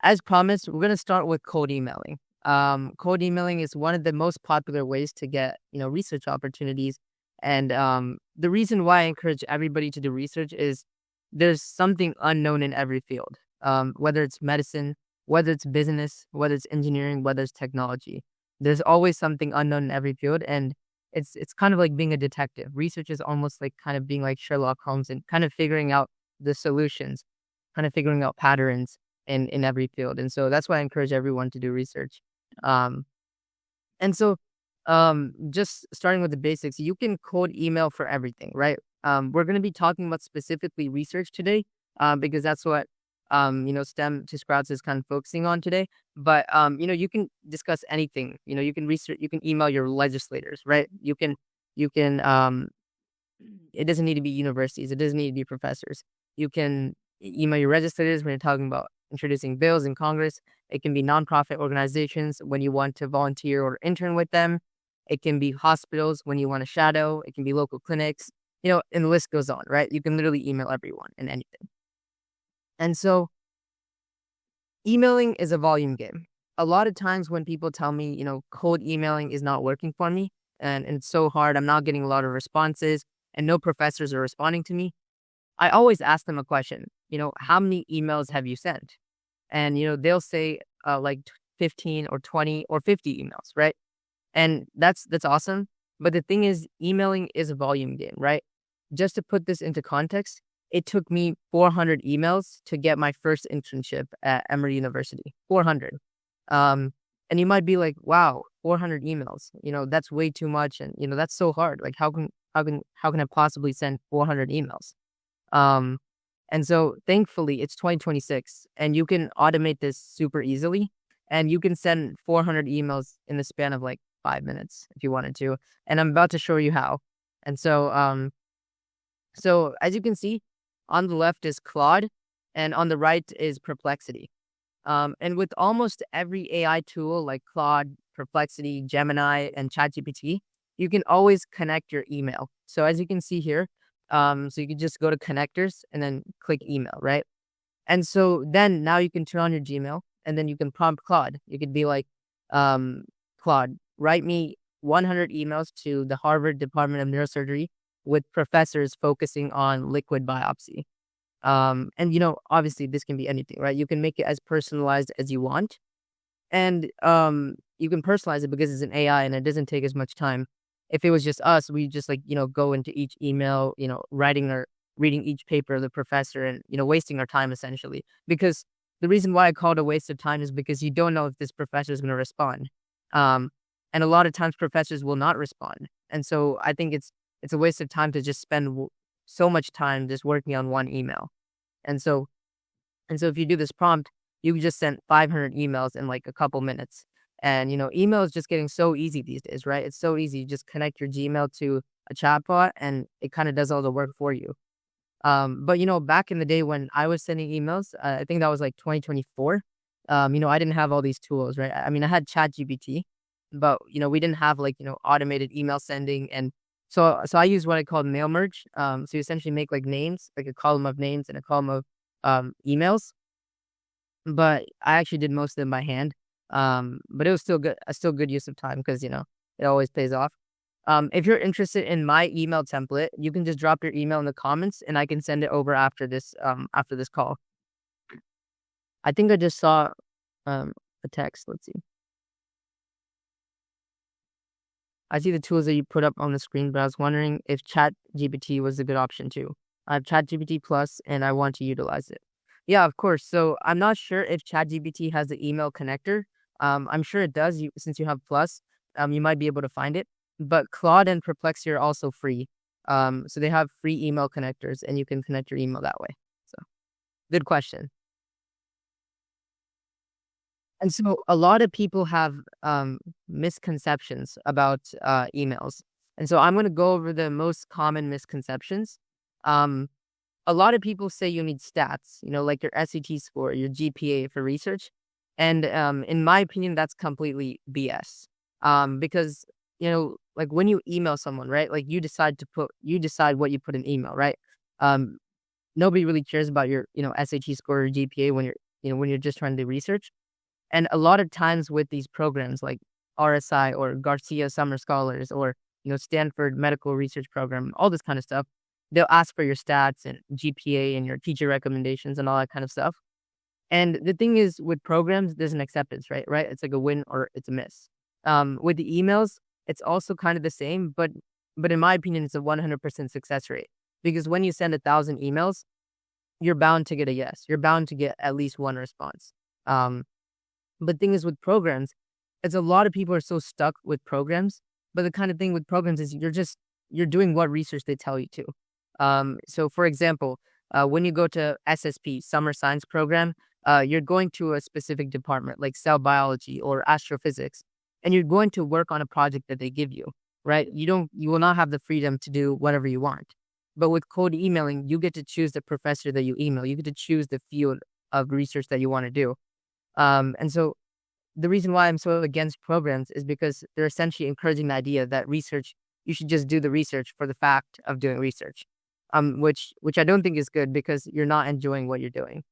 As promised, we're going to start with cold emailing. Cold emailing is one of the most popular ways to get, research opportunities. And the reason why I encourage everybody to do research is there's something unknown in every field, whether it's medicine, whether it's business, whether it's engineering, whether it's technology. There's always something unknown in every field, and it's kind of like being a detective. Research is almost like kind of being like Sherlock Holmes and kind of figuring out the solutions, kind of figuring out patterns in every field. And so that's why I encourage everyone to do research. Um, and so just starting with the basics, you can cold email for everything, right? We're going to be talking about specifically research today, because that's what STEM to Sprouts is kind of focusing on today. But you can discuss anything. You can research, you can email your legislators, right? You can it doesn't need to be universities, it doesn't need to be professors. You can email your legislators when you're talking about introducing bills in Congress. It can be nonprofit organizations when you want to volunteer or intern with them. It can be hospitals when you want to shadow. It can be local clinics, and the list goes on, right? You can literally email everyone and anything. And so emailing is a volume game. A lot of times when people tell me, cold emailing is not working for me and it's so hard, I'm not getting a lot of responses and no professors are responding to me, I always ask them a question, how many emails have you sent? And, they'll say like 15 or 20 or 50 emails, right? And that's awesome. But the thing is, emailing is a volume game, right? Just to put this into context, it took me 400 emails to get my first internship at Emory University. 400. And you might be like, wow, 400 emails, that's way too much. And, that's so hard. Like, how can I possibly send 400 emails? Um, and so thankfully it's 2026 and you can automate this super easily and you can send 400 emails in the span of like 5 minutes if you wanted to. And I'm about to show you how. And so as you can see, on the left is Claude and on the right is Perplexity. And with almost every AI tool like Claude, Perplexity, Gemini, and ChatGPT, you can always connect your email. So as you can see here, so you can just go to connectors and then click email, right? And so then now you can turn on your Gmail and then you can prompt Claude. You could be like, Claude, write me 100 emails to the Harvard Department of Neurosurgery with professors focusing on liquid biopsy. And obviously this can be anything, right? You can make it as personalized as you want. And you can personalize it because it's an AI and it doesn't take as much time. If it was just us, we just like, go into each email, writing or reading each paper of the professor and, wasting our time essentially. Because the reason why I call it a waste of time is because you don't know if this professor is going to respond. And a lot of times professors will not respond. And so I think it's a waste of time to just spend so much time just working on one email. And so if you do this prompt, you can just send 500 emails in like a couple minutes. And, email is just getting so easy these days, right? It's so easy. You just connect your Gmail to a chatbot and it kind of does all the work for you. But, back in the day when I was sending emails, I think that was like 2024. I didn't have all these tools, right? I mean, I had ChatGPT, but, we didn't have like, automated email sending. And so I use what I call mail merge. So you essentially make like names, like a column of names and a column of emails. But I actually did most of them by hand. But it was still good, a still good use of time because, it always pays off. If you're interested in my email template, you can just drop your email in the comments and I can send it over after this call. I think I just saw a text. Let's see. I see the tools that you put up on the screen, but I was wondering if ChatGPT was a good option too. I have ChatGPT Plus and I want to utilize it. Yeah, of course. So I'm not sure if ChatGPT has the email connector. I'm sure it does. Since you have Plus, you might be able to find it. But Claude and Perplexity are also free. So they have free email connectors, and you can connect your email that way. So, good question. And so a lot of people have misconceptions about emails. And so I'm going to go over the most common misconceptions. Um, a lot of people say you need stats, like your SAT score, your GPA for research. And in my opinion, that's completely BS. Because, like when you email someone, right? Like you decide what you put in email, right? Nobody really cares about your, SAT score or GPA when you're when you're just trying to do research. And a lot of times with these programs like RSI or Garcia Summer Scholars or Stanford Medical Research Program, all this kind of stuff, they'll ask for your stats and GPA and your teacher recommendations and all that kind of stuff. And the thing is, with programs, there's an acceptance, right? Right? It's like a win or it's a miss. With the emails, it's also kind of the same, but in my opinion, it's a 100% success rate because when you send 1,000 emails, you're bound to get a yes. You're bound to get at least one response. Um, but thing is with programs, it's a lot of people are so stuck with programs. But the kind of thing with programs is you're doing what research they tell you to. So for example, when you go to SSP, Summer Science Program, you're going to a specific department like cell biology or astrophysics, and you're going to work on a project that they give you, right? You will not have the freedom to do whatever you want. But with cold emailing, you get to choose the professor that you email. You get to choose the field of research that you want to do. And so the reason why I'm so against programs is because they're essentially encouraging the idea that you should just do the research for the fact of doing research, which I don't think is good because you're not enjoying what you're doing.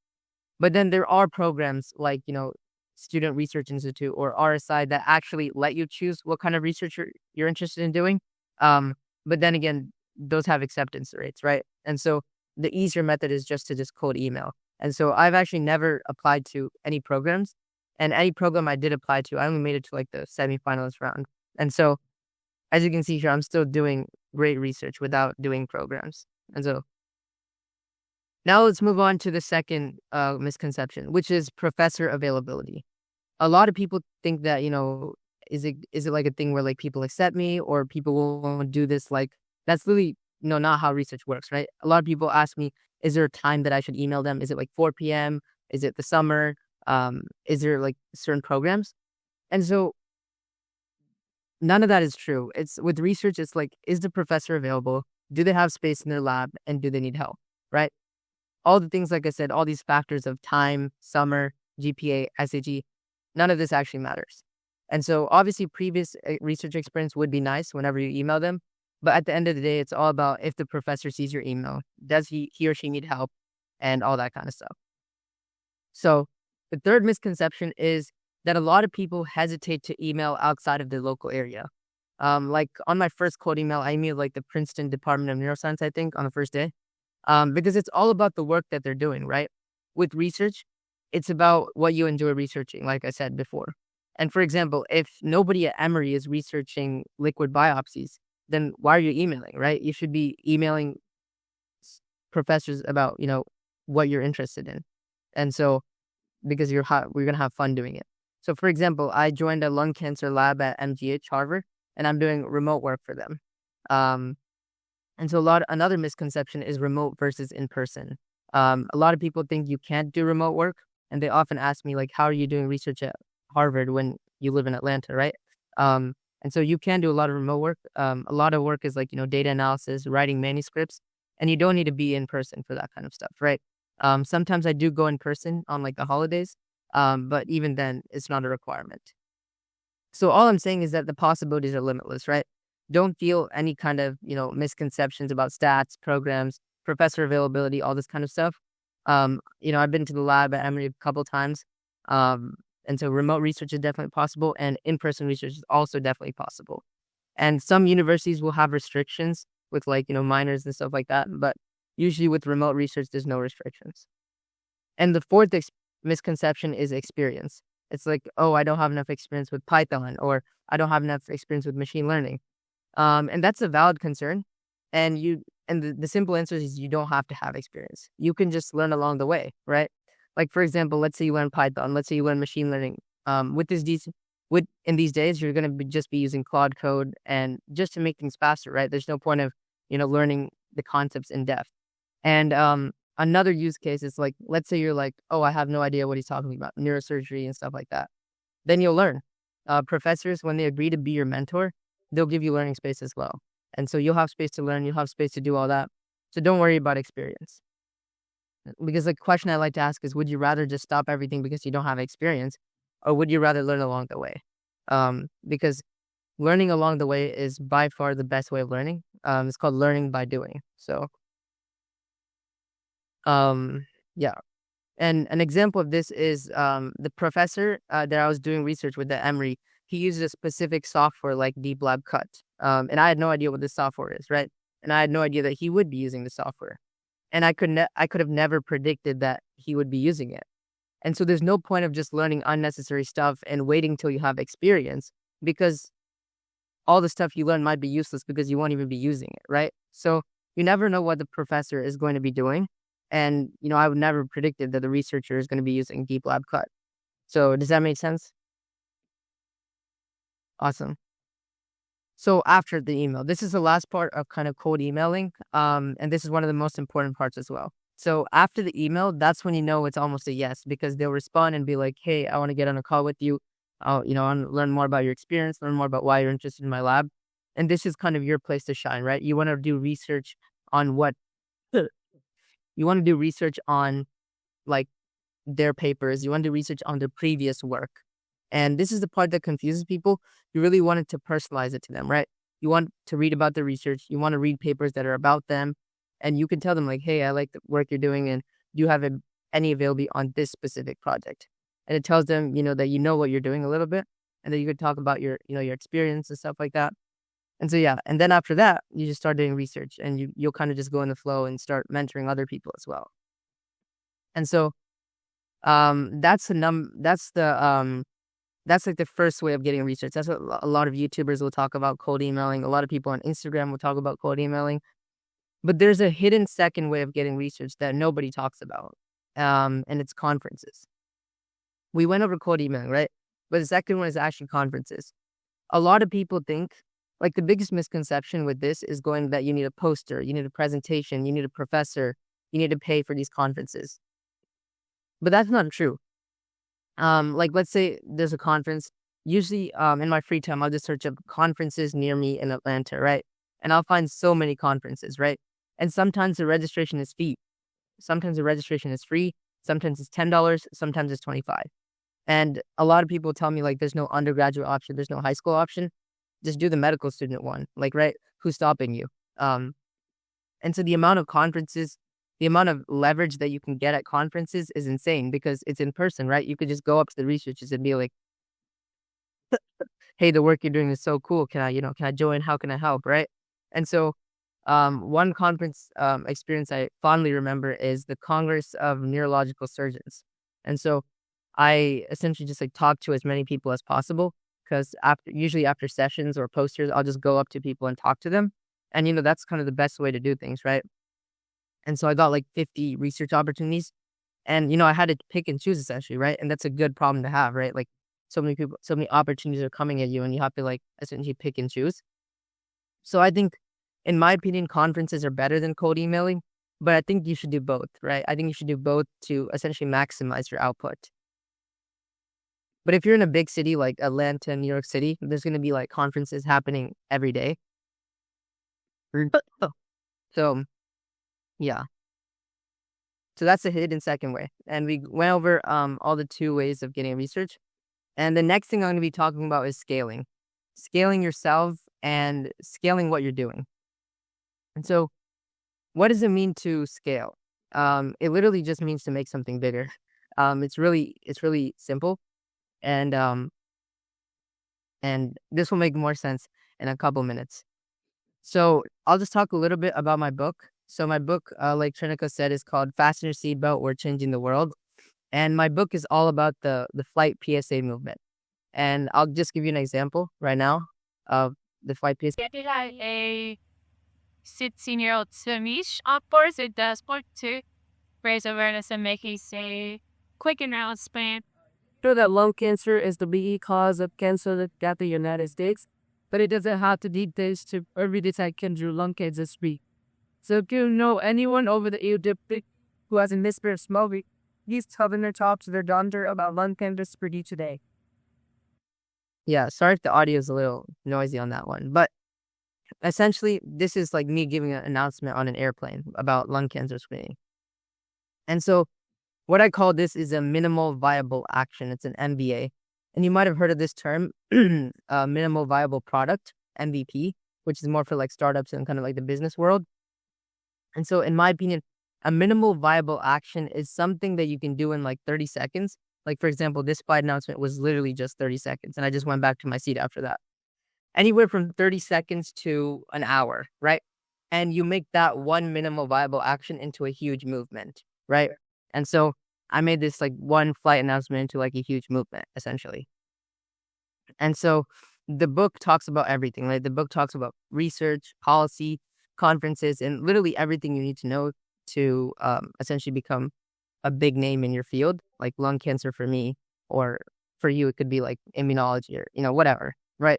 But then there are programs like, Student Research Institute or RSI that actually let you choose what kind of research you're interested in doing. But then again, those have acceptance rates, right? And so the easier method is just to just cold email. And so I've actually never applied to any programs. And any program I did apply to, I only made it to like the semifinalist round. And so, as you can see here, I'm still doing great research without doing programs. And so, now let's move on to the second misconception, which is professor availability. A lot of people think that, is it like a thing where like people accept me or people won't do this? Like, that's really, not how research works, right? A lot of people ask me, is there a time that I should email them? Is it like 4 p.m.? Is it the summer? Is there like certain programs? And so none of that is true. It's with research, it's like, is the professor available? Do they have space in their lab? And do they need help? Right? All the things, like I said, all these factors of time, summer, GPA, SAT, none of this actually matters. And so obviously previous research experience would be nice whenever you email them. But at the end of the day, it's all about if the professor sees your email, does he or she need help and all that kind of stuff. So the third misconception is that a lot of people hesitate to email outside of their local area. Like on my first cold email, I emailed like the Princeton Department of Neuroscience, I think, on the first day. Because it's all about the work that they're doing, right? With research, it's about what you enjoy researching, like I said before. And for example, if nobody at Emory is researching liquid biopsies, then why are you emailing, right? You should be emailing professors about, what you're interested in. And so, because we're going to have fun doing it. So for example, I joined a lung cancer lab at MGH, Harvard, and I'm doing remote work for them. And so another misconception is remote versus in person. A lot of people think you can't do remote work, and they often ask me like, how are you doing research at Harvard when you live in Atlanta, right? And so you can do a lot of remote work. A lot of work is like, data analysis, writing manuscripts, and you don't need to be in person for that kind of stuff, right? Sometimes I do go in person on like the holidays, but even then it's not a requirement. So all I'm saying is that the possibilities are limitless, right? Don't feel any kind of, misconceptions about stats, programs, professor availability, all this kind of stuff. I've been to the lab at Emory a couple times. And so remote research is definitely possible and in-person research is also definitely possible. And some universities will have restrictions with like, minors and stuff like that. But usually with remote research, there's no restrictions. And the fourth misconception is experience. It's like, oh, I don't have enough experience with Python or I don't have enough experience with machine learning. And that's a valid concern. And the simple answer is you don't have to have experience. You can just learn along the way, right? Like, for example, let's say you learn Python. Let's say you learn machine learning. In these days, you're going to just be using Claude Code and just to make things faster, right? There's no point of, learning the concepts in depth. And another use case is like, let's say you're like, oh, I have no idea what he's talking about, neurosurgery and stuff like that. Then you'll learn. Professors, when they agree to be your mentor, they'll give you learning space as well. And so you'll have space to learn, you'll have space to do all that. So don't worry about experience. Because the question I like to ask is, would you rather just stop everything because you don't have experience? Or would you rather learn along the way? Because learning along the way is by far the best way of learning. It's called learning by doing. So, yeah. And an example of this is the professor that I was doing research with at Emory. He uses a specific software like Deep Lab Cut. And I had no idea what this software is, right? And I had no idea that he would be using the software. And I could have never predicted that he would be using it. And so there's no point of just learning unnecessary stuff and waiting till you have experience, because all the stuff you learn might be useless because you won't even be using it, right? So you never know what the professor is going to be doing. And, I would never predicted that the researcher is going to be using Deep Lab Cut. So does that make sense? Awesome. So after the email, this is the last part of kind of cold emailing. And this is one of the most important parts as well. So after the email, that's when you know it's almost a yes, because they'll respond and be like, hey, I want to get on a call with you. I want to learn more about your experience, learn more about why you're interested in my lab. And this is kind of your place to shine, right? You want to do research on what you want to do research on, like, their papers. You want to do research on their previous work. And this is the part that confuses people. You really wanted to personalize it to them, right? You want to read about the research. You want to read papers that are about them. And you can tell them like, hey, I like the work you're doing, and do you have any availability on this specific project? And it tells them, that you know what you're doing a little bit, and that you could talk about your experience and stuff like that. And so, yeah. And then after that, you just start doing research, and you'll kind of just go in the flow and start mentoring other people as well. And so, that's like the first way of getting research. That's what a lot of YouTubers will talk about, cold emailing. A lot of people on Instagram will talk about cold emailing. But there's a hidden second way of getting research that nobody talks about. And it's conferences. We went over cold emailing, right? But the second one is actually conferences. A lot of people think, like, the biggest misconception with this is going that you need a poster, you need a presentation, you need a professor, you need to pay for these conferences. But that's not true. Like, let's say there's a conference. Usually, in my free time, I'll just search up conferences near me in Atlanta, right? And I'll find so many conferences, right? And sometimes the registration is free. Sometimes the registration is free. Sometimes it's $10. Sometimes it's $25. And a lot of people tell me, like, there's no undergraduate option. There's no high school option. Just do the medical student one. Like, right? Who's stopping you? And so the amount of conferences, the amount of leverage that you can get at conferences is insane, because it's in person, right? You could just go up to the researchers and be like, hey, the work you're doing is so cool. Can I join? How can I help? Right? And so, one conference experience I fondly remember is the Congress of Neurological Surgeons. And so I essentially just like talk to as many people as possible, because usually after sessions or posters, I'll just go up to people and talk to them. And, that's kind of the best way to do things, right? And so I got like 50 research opportunities, and, I had to pick and choose essentially, right? And that's a good problem to have, right? Like, so many people, so many opportunities are coming at you, and you have to like essentially pick and choose. So I think, in my opinion, conferences are better than cold emailing, but I think you should do both, right? I think you should do both to essentially maximize your output. But if you're in a big city like Atlanta, New York City, there's going to be like conferences happening every day. So, yeah. So that's the hidden second way. And we went over all the two ways of getting research. And the next thing I'm going to be talking about is scaling. Scaling yourself and scaling what you're doing. And so, what does it mean to scale? It literally just means to make something bigger. It's really simple. And this will make more sense in a couple minutes. So I'll just talk a little bit about my book. So my book, like Trinica said, is called Fasten Your Seatbelt, We're Changing the World. And my book is all about the flight PSA movement. And I'll just give you an example right now of the flight PSA. A 16-year-old Soneesh outdoors it does sport to raise awareness and make a quick announcement. Sure that lung cancer is the leading cause of cancer that got the United States, but it doesn't have to need this to early detect cancer lung cancer speak. So if you know anyone over the age of 50 who has a history of smoking, please tell them to talk to their doctor about lung cancer spread today. Yeah, sorry if the audio is a little noisy on that one, but essentially this is like me giving an announcement on an airplane about lung cancer screening. And so what I call this is a minimal viable action. It's an MVA. And you might have heard of this term, minimal viable product, MVP, which is more for like startups and kind of like the business world. And so in my opinion, A minimal viable action is something that you can do in like 30 seconds. Like, for example, this flight announcement was literally just 30 seconds, and I just went back to my seat after that. Anywhere from 30 seconds to an hour, right? And you make that one minimal viable action into a huge movement, right? And so I made this like one flight announcement into like a huge movement, essentially. And so the book talks about everything, right? The book talks about research, policy, conferences, and literally everything you need to know to essentially become a big name in your field, like lung cancer for me, or for you, it could be like immunology or, whatever, right?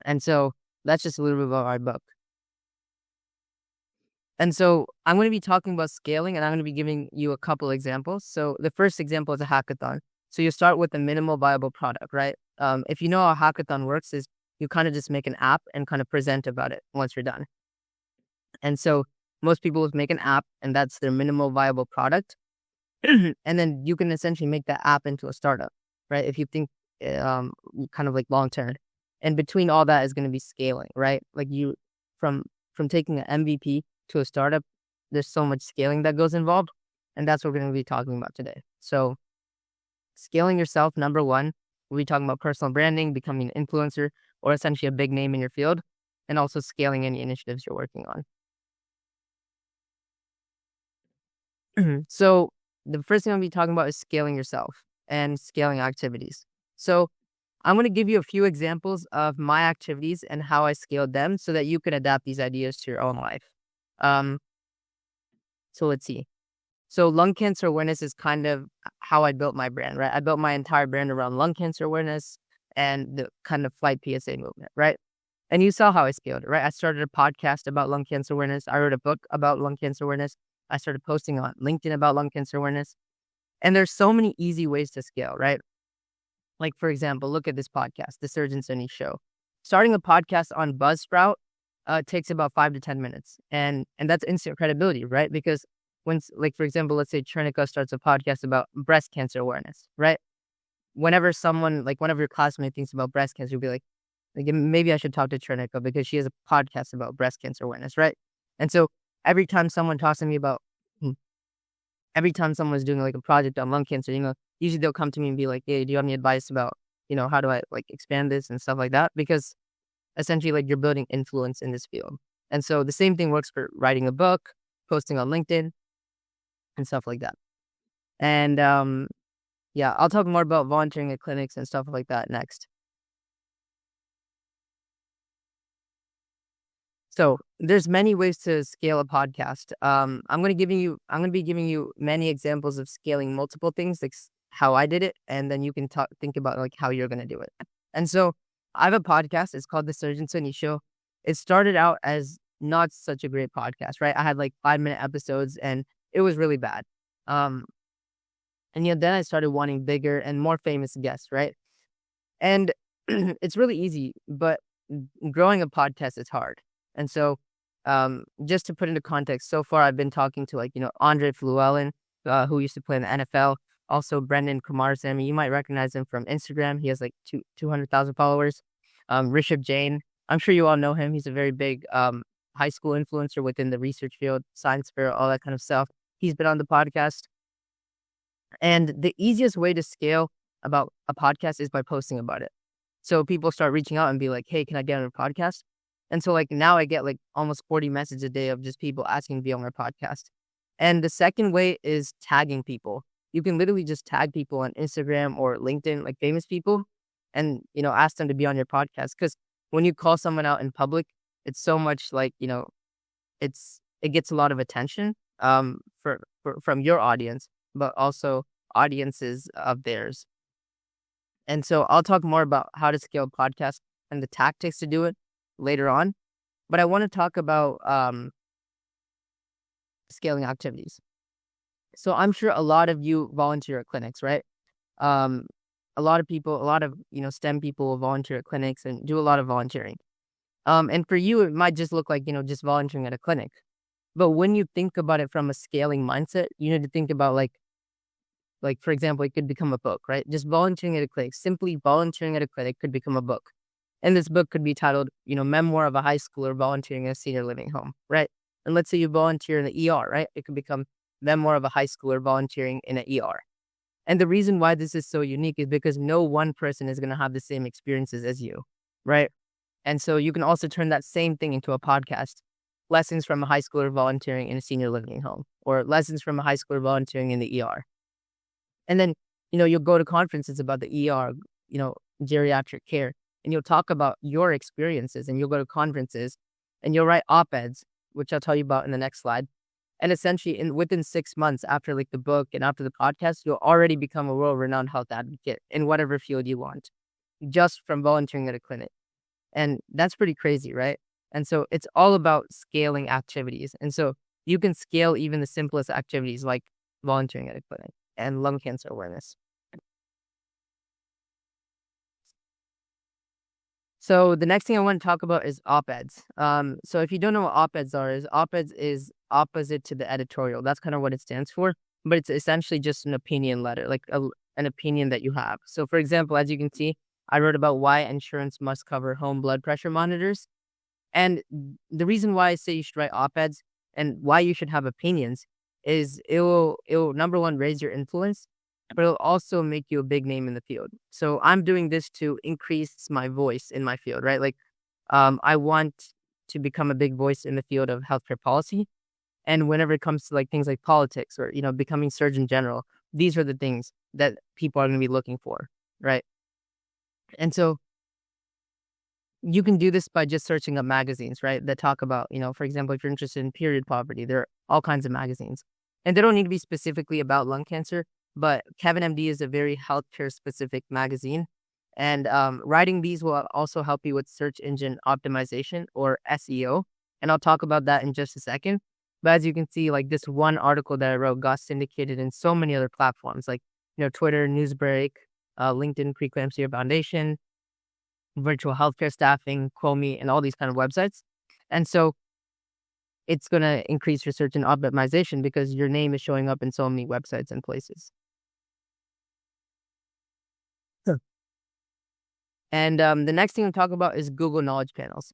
And so that's just a little bit about our book. And so I'm going to be talking about scaling, and I'm going to be giving you a couple examples. So the first example is a hackathon. So you start with a minimal viable product, right? If you know how a hackathon works, is you kind of just make an app and kind of present about it once you're done. And so most people would make an app, and that's their minimal viable product. And then you can essentially make that app into a startup, right? If you think kind of like long term. And between all that is going to be scaling, right? Like you from taking an MVP to a startup, there's so much scaling that goes involved. And that's what we're going to be talking about today. So scaling yourself, number one, we'll be talking about personal branding, becoming an influencer, or essentially a big name in your field, and also scaling any initiatives you're working on. So the first thing I'll be talking about is scaling yourself and scaling activities. So I'm going to give you a few examples of my activities and how I scaled them so that you can adapt these ideas to your own life. So let's see. So lung cancer awareness is kind of how I built my brand, right? I built my entire brand around lung cancer awareness and the kind of flight PSA movement, right? And you saw how I scaled it, right? I started a podcast about lung cancer awareness. I wrote a book about lung cancer awareness. I started posting on LinkedIn about lung cancer awareness. And there's so many easy ways to scale, right? Like, for example, look at this podcast, The Surgeon Soneesh Show. Starting a podcast on Buzzsprout takes about 5 to 10 minutes. And that's instant credibility, right? Because when, like, for example, let's say Trinica starts a podcast about breast cancer awareness, right? Whenever someone, like one of your classmates thinks about breast cancer, you'll be like, maybe I should talk to Trinica because she has a podcast about breast cancer awareness, right? And so every time someone talks to me about, every time someone's doing like a project on lung cancer, usually they'll come to me and be like, hey, do you have any advice about, how do I like expand this and stuff like that? Because essentially like you're building influence in this field. And so the same thing works for writing a book, posting on LinkedIn and stuff like that. And yeah, I'll talk more about volunteering at clinics and stuff like that next. So there's many ways to scale a podcast. I'm going to be giving you many examples of scaling multiple things, like how I did it, and then you can think about like how you're going to do it. And so I have a podcast. It's called The Surgeon Soneesh Show. It started out as not such a great podcast, right? I had like 5-minute episodes, and it was really bad. And then I started wanting bigger and more famous guests, right? And it's really easy, but growing a podcast is hard. And so, just to put into context, so far I've been talking to like, Andre Fluellen, who used to play in the NFL. Also, Brendan Kumarsamy. You might recognize him from Instagram. He has like 200,000 followers. Rishabh Jain. I'm sure you all know him. He's a very big high school influencer within the research field, science fair, all that kind of stuff. He's been on the podcast. And the easiest way to scale about a podcast is by posting about it. So people start reaching out and be like, hey, can I get on a podcast? And so like now I get like almost 40 messages a day of just people asking to be on my podcast. And the second way is tagging people. You can literally just tag people on Instagram or LinkedIn, like famous people, and, ask them to be on your podcast. Because when you call someone out in public, it's so much like, it gets a lot of attention from your audience, but also audiences of theirs. And so I'll talk more about how to scale podcasts and the tactics to do it later on. But I want to talk about scaling activities. So I'm sure a lot of you volunteer at clinics, right? A lot of people, STEM people will volunteer at clinics and do a lot of volunteering. And for you, it might just look like, just volunteering at a clinic. But when you think about it from a scaling mindset, you need to think about like, for example, it could become a book, right? Just volunteering at a clinic, simply volunteering at a clinic could become a book. And this book could be titled, Memoir of a High Schooler Volunteering in a Senior Living Home, right? And let's say you volunteer in the ER, right? It could become then more of a high schooler volunteering in an ER. And the reason why this is so unique is because no one person is going to have the same experiences as you, right? And so you can also turn that same thing into a podcast. Lessons from a high schooler volunteering in a senior living home, or lessons from a high schooler volunteering in the ER. And then, you'll go to conferences about the ER, geriatric care, and you'll talk about your experiences, and you'll go to conferences and you'll write op-eds, which I'll tell you about in the next slide. And essentially, within 6 months after like the book and after the podcast, you'll already become a world-renowned health advocate in whatever field you want, just from volunteering at a clinic. And that's pretty crazy, right? And so it's all about scaling activities. And so you can scale even the simplest activities like volunteering at a clinic and lung cancer awareness. So the next thing I want to talk about is op-eds. So if you don't know what op-eds are, op-eds is opposite to the editorial. That's kind of what it stands for. But it's essentially just an opinion letter, like an opinion that you have. So for example, as you can see, I wrote about why insurance must cover home blood pressure monitors. And the reason why I say you should write op-eds and why you should have opinions is it will number one, raise your influence, but it'll also make you a big name in the field. So I'm doing this to increase my voice in my field, right? Like, I want to become a big voice in the field of healthcare policy. And whenever it comes to like things like politics or, becoming Surgeon General, these are the things that people are going to be looking for, right? And so you can do this by just searching up magazines, right? That talk about, for example, if you're interested in period poverty, there are all kinds of magazines. And they don't need to be specifically about lung cancer, but Kevin MD is a very healthcare specific magazine. And writing these will also help you with search engine optimization, or SEO. And I'll talk about that in just a second. But as you can see, like this one article that I wrote got syndicated in so many other platforms like, Twitter, Newsbreak, LinkedIn Preeclampsia Foundation, virtual healthcare staffing, Quomi, and all these kind of websites. And so it's going to increase your search and optimization because your name is showing up in so many websites and places. And the next thing I'm talking about is Google Knowledge Panels.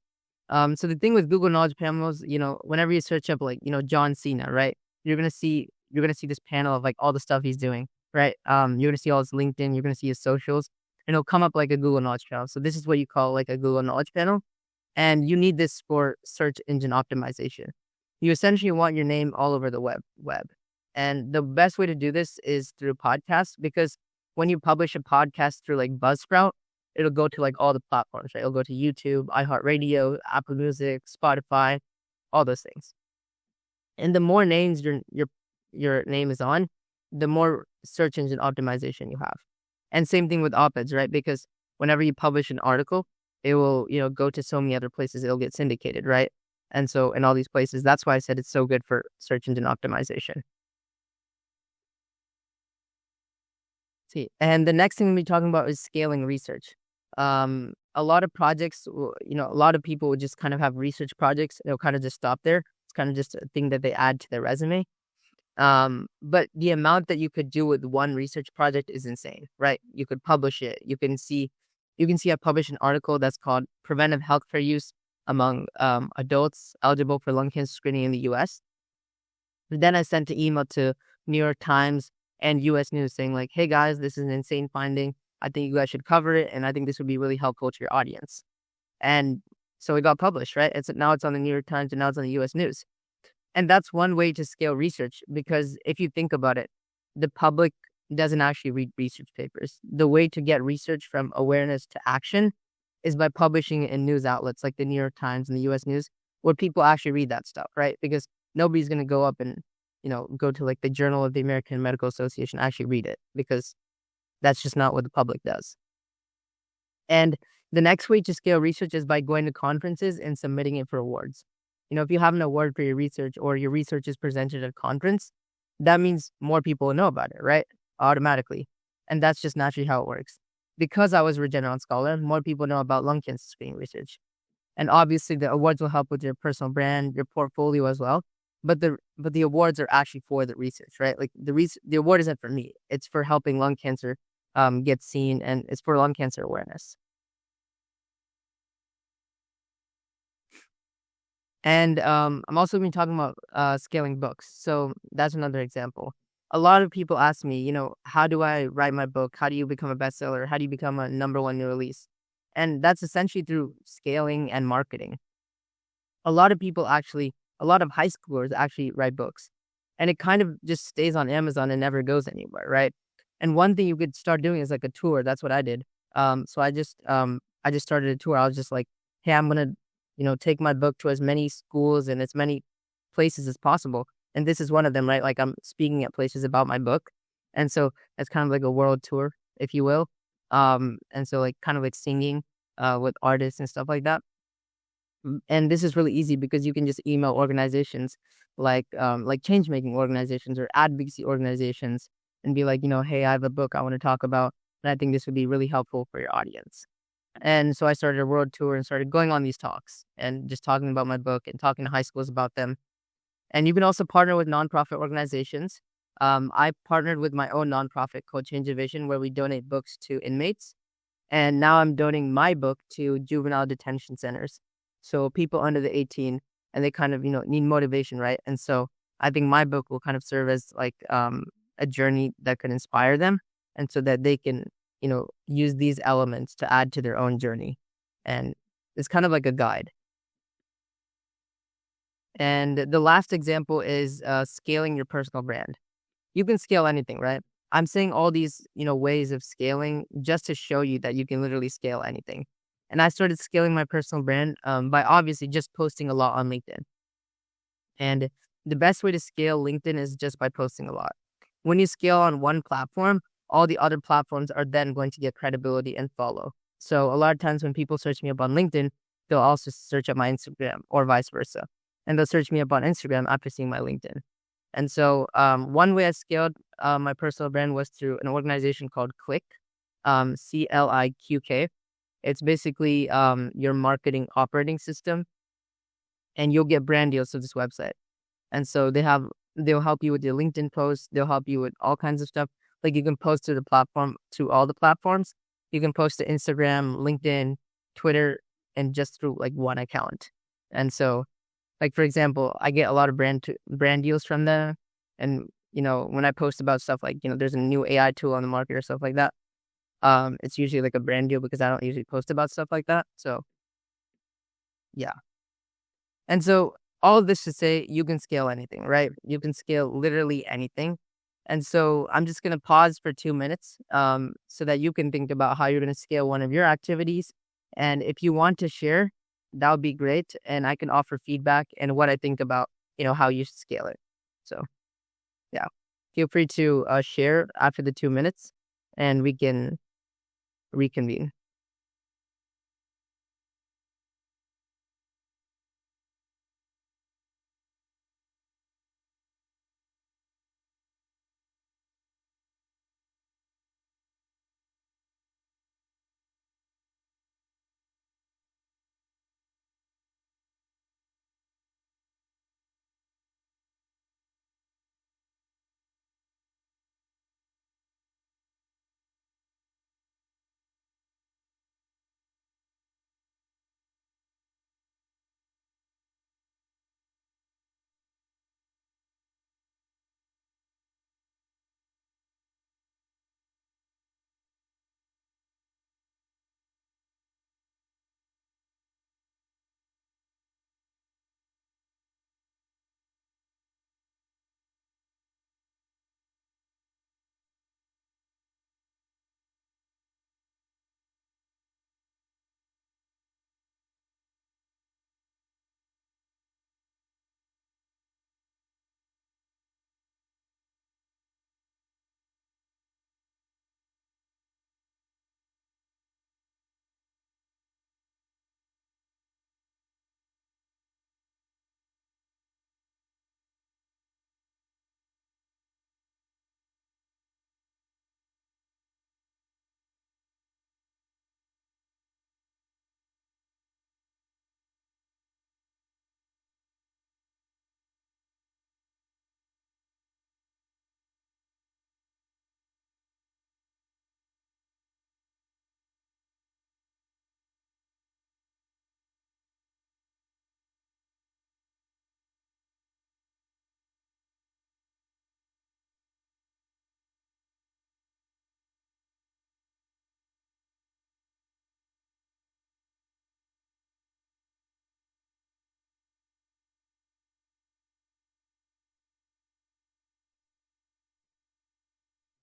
So the thing with Google Knowledge Panels, whenever you search up like, John Cena, right? You're gonna see this panel of like all the stuff he's doing, right? You're gonna see all his LinkedIn, you're gonna see his socials, and it'll come up like a Google Knowledge Panel. So this is what you call like a Google Knowledge Panel, and you need this for search engine optimization. You essentially want your name all over the web. And the best way to do this is through podcasts, because when you publish a podcast through like Buzzsprout, it'll go to like all the platforms, right? It'll go to YouTube, iHeartRadio, Apple Music, Spotify, all those things. And the more names your name is on, the more search engine optimization you have. And same thing with op-eds, right? Because whenever you publish an article, it will, go to so many other places. It'll get syndicated, right? And so in all these places, that's why I said it's so good for search engine optimization. See, and the next thing we'll be talking about is scaling research. A lot of projects, a lot of people would just kind of have research projects. They'll kind of just stop there. It's kind of just a thing that they add to their resume. But the amount that you could do with one research project is insane, right? You could publish it. You can see I published an article that's called Preventive Healthcare Use Among Adults Eligible for Lung Cancer Screening in the U.S. Then I sent an email to New York Times and U.S. News saying like, hey guys, this is an insane finding. I think you guys should cover it, and I think this would be really helpful to your audience. And so it got published, right? Now it's on the New York Times, and now it's on the U.S. News. And that's one way to scale research, because if you think about it, the public doesn't actually read research papers. The way to get research from awareness to action is by publishing it in news outlets like the New York Times and the U.S. News, where people actually read that stuff, right? Because nobody's going to go up and, go to like the Journal of the American Medical Association, actually read it, because that's just not what the public does. And the next way to scale research is by going to conferences and submitting it for awards. If you have an award for your research, or your research is presented at a conference, that means more people know about it, right? Automatically. And that's just naturally how it works. Because I was a Regeneron Scholar, more people know about lung cancer screening research. And obviously the awards will help with your personal brand, your portfolio as well. But the awards are actually for the research, right? Like the award isn't for me. It's for helping lung cancer get seen, and it's for lung cancer awareness. And I'm also been talking about scaling books. So that's another example. A lot of people ask me, how do I write my book? How do you become a bestseller? How do you become a number one new release? And that's essentially through scaling and marketing. A lot of people actually, a lot of high schoolers actually write books, and it kind of just stays on Amazon and never goes anywhere, right? And one thing you could start doing is like a tour. That's what I did. So I just started a tour. I was just like, hey, I'm gonna, take my book to as many schools and as many places as possible. And this is one of them, right? Like I'm speaking at places about my book, and so it's kind of like a world tour, if you will. And so like kind of like singing with artists and stuff like that. And this is really easy because you can just email organizations like change making organizations or advocacy organizations and be like, hey, I have a book I want to talk about, and I think this would be really helpful for your audience. And so I started a world tour and started going on these talks and just talking about my book and talking to high schools about them. And you can also partner with nonprofit organizations. I partnered with my own nonprofit called Change a Vision, where we donate books to inmates, and now I'm donating my book to juvenile detention centers. So people under the 18, and they kind of, need motivation, right? And so I think my book will kind of serve as like a journey that could inspire them, and so that they can, use these elements to add to their own journey. And it's kind of like a guide. And the last example is scaling your personal brand. You can scale anything, right? I'm saying all these, ways of scaling just to show you that you can literally scale anything. And I started scaling my personal brand by obviously just posting a lot on LinkedIn. And the best way to scale LinkedIn is just by posting a lot. When you scale on one platform, all the other platforms are then going to get credibility and follow. So a lot of times when people search me up on LinkedIn, they'll also search up my Instagram or vice versa. And they'll search me up on Instagram after seeing my LinkedIn. And so one way I scaled my personal brand was through an organization called Click, CLIQK. It's basically your marketing operating system, and you'll get brand deals to this website. And so they'll help you with your LinkedIn posts. They'll help you with all kinds of stuff. Like you can post to the platform, to all the platforms. You can post to Instagram, LinkedIn, Twitter, and just through like one account. And so, like for example, I get a lot of brand deals from them. And when I post about stuff like there's a new AI tool on the market or stuff like that, it's usually like a brand deal because I don't usually post about stuff like that. So yeah. And so all of this to say you can scale anything, right? You can scale literally anything. And so I'm just going to pause for 2 minutes so that you can think about how you're going to scale one of your activities. And if you want to share, that would be great. And I can offer feedback and what I think about, how you should scale it. So yeah, feel free to share after the 2 minutes and we can reconvene.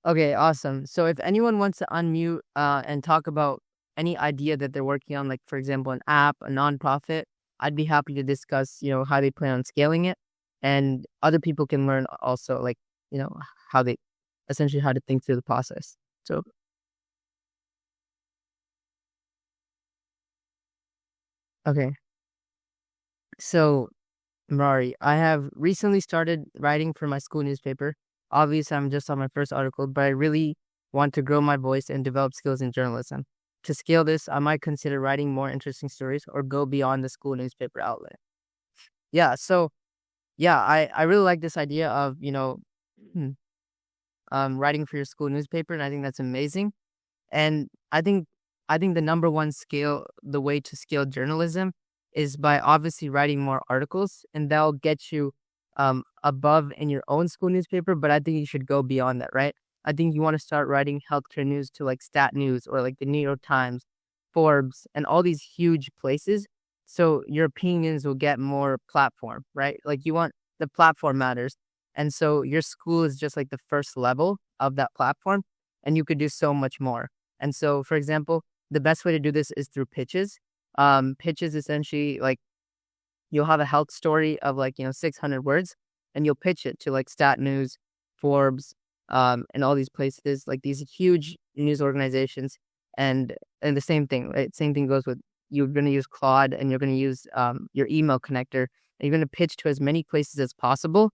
Okay, awesome. So if anyone wants to unmute and talk about any idea that they're working on, like for example, an app, a nonprofit, I'd be happy to discuss, how they plan on scaling it. And other people can learn also, like, how they essentially how to think through the process. So, okay. So, Mari, I have recently started writing for my school newspaper. Obviously, I'm just on my first article, but I really want to grow my voice and develop skills in journalism. To scale this, I might consider writing more interesting stories or go beyond the school newspaper outlet. Yeah, so yeah, I really like this idea of, hmm, writing for your school newspaper, and I think that's amazing. And I think the number one scale the way to scale journalism is by obviously writing more articles, and that'll get you above in your own school newspaper, but I think you should go beyond that, right? I think you want to start writing healthcare news to like Stat News or like the New York Times, Forbes, and all these huge places. So your opinions will get more platform, right? Like you want the platform matters. And so your school is just like the first level of that platform, and you could do so much more. And so, for example, the best way to do this is through pitches. Pitches essentially like you'll have a health story of like 600 words, and you'll pitch it to like Stat News, Forbes, and all these places, like these huge news organizations. And the same thing, right? Same thing goes with you're going to use Claude, and you're going to use your email connector, and you're going to pitch to as many places as possible,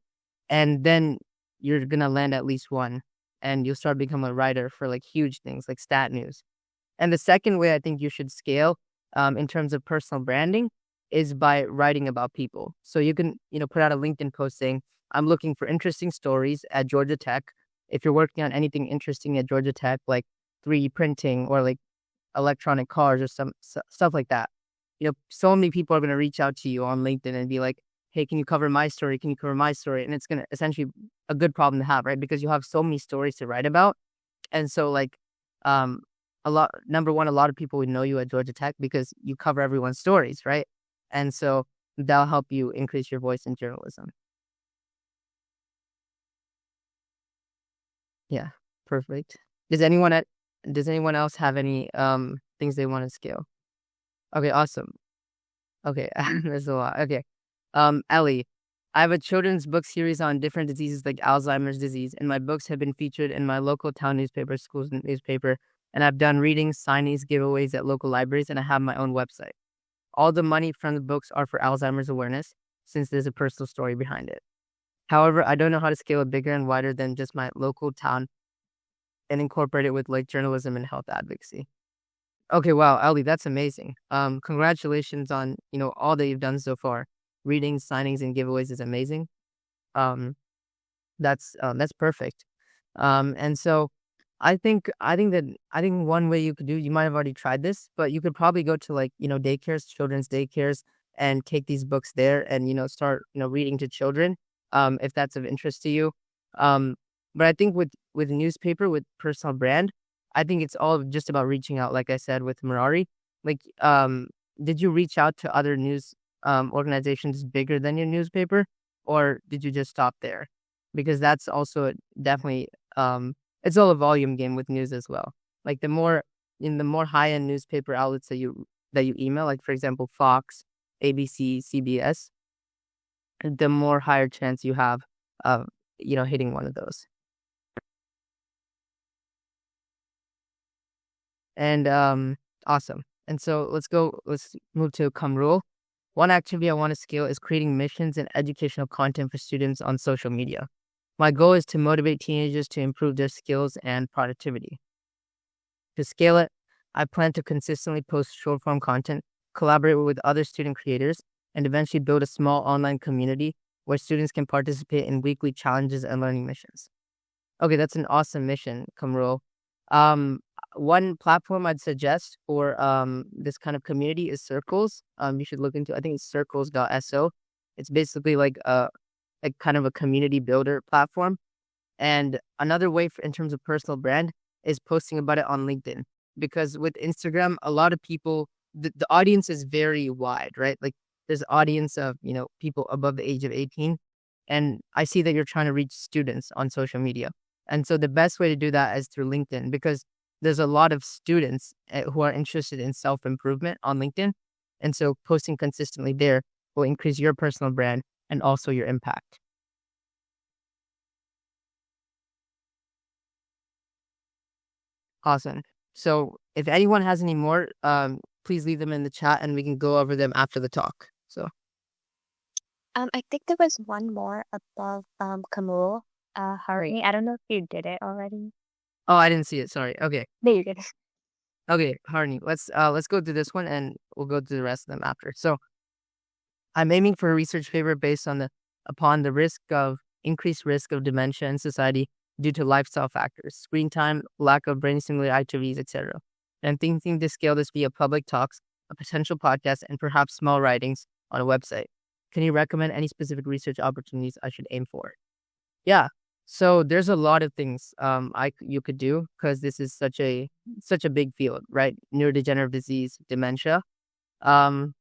and then you're going to land at least one, and you'll start becoming a writer for like huge things like Stat News. And the second way I think you should scale in terms of personal branding is by writing about people. So you can, put out a LinkedIn post saying, I'm looking for interesting stories at Georgia Tech. If you're working on anything interesting at Georgia Tech, like 3D printing or like electronic cars or stuff like that, so many people are going to reach out to you on LinkedIn and be like, hey, can you cover my story? Can you cover my story? And it's going to essentially a good problem to have, right? Because you have so many stories to write about. And so like, um, number one, a lot of people would know you at Georgia Tech because you cover everyone's stories, right? And so that'll help you increase your voice in journalism. Yeah, perfect. Does anyone else have any things they want to scale? Okay, awesome. Okay, there's a lot. Okay. Ellie, I have a children's book series on different diseases like Alzheimer's disease, and my books have been featured in my local town newspaper, school's newspaper, and I've done readings, signings, giveaways at local libraries, and I have my own website. All the money from the books are for Alzheimer's awareness, since there's a personal story behind it. However, I don't know how to scale it bigger and wider than just my local town and incorporate it with like journalism and health advocacy. Okay, wow, Ali, that's amazing. Congratulations on, all that you've done so far. Readings, signings, and giveaways is amazing. Um, that's perfect. And so I think one way you could do, you might have already tried this, but you could probably go to like, daycares, children's daycares, and take these books there and, start, reading to children, if that's of interest to you. Um, but I think with newspaper, with personal brand, I think it's all just about reaching out, like I said, with Mirari. Like, did you reach out to other news organizations bigger than your newspaper, or did you just stop there? Because that's also definitely it's all a volume game with news as well. Like the more high end newspaper outlets that you email, like for example Fox, ABC, CBS, the more higher chance you have of hitting one of those. And awesome. And so let's move to Kamrul. One activity I want to scale is creating missions and educational content for students on social media. My goal is to motivate teenagers to improve their skills and productivity. To scale it, I plan to consistently post short form content, collaborate with other student creators, and eventually build a small online community where students can participate in weekly challenges and learning missions. Okay, that's an awesome mission, Kamrul. Um, One platform I'd suggest for this kind of community is Circles. You should look into. I think it's circles.so. It's basically like a kind of a community builder platform. And another way in terms of personal brand is posting about it on LinkedIn, because with Instagram, a lot of people, the audience is very wide, right? Like there's an audience of, people above the age of 18. And I see that you're trying to reach students on social media. And so the best way to do that is through LinkedIn, because there's a lot of students who are interested in self-improvement on LinkedIn. And so posting consistently there will increase your personal brand and also your impact. Awesome. So if anyone has any more, please leave them in the chat and we can go over them after the talk. So, I think there was one more above Kamul. Hari. I don't know if you did it already. oh, I didn't see it. Sorry. Okay. No, you did. Okay, Harney, let's go through this one and we'll go through the rest of them after. So I'm aiming for a research paper based on upon the increased risk of dementia in society due to lifestyle factors, screen time, lack of brain stimulator activities, etc. And I'm thinking to scale this via public talks, a potential podcast, and perhaps small writings on a website. Can you recommend any specific research opportunities I should aim for? Yeah. So there's a lot of things you could do, because this is such a big field, right? Neurodegenerative disease, dementia. Um,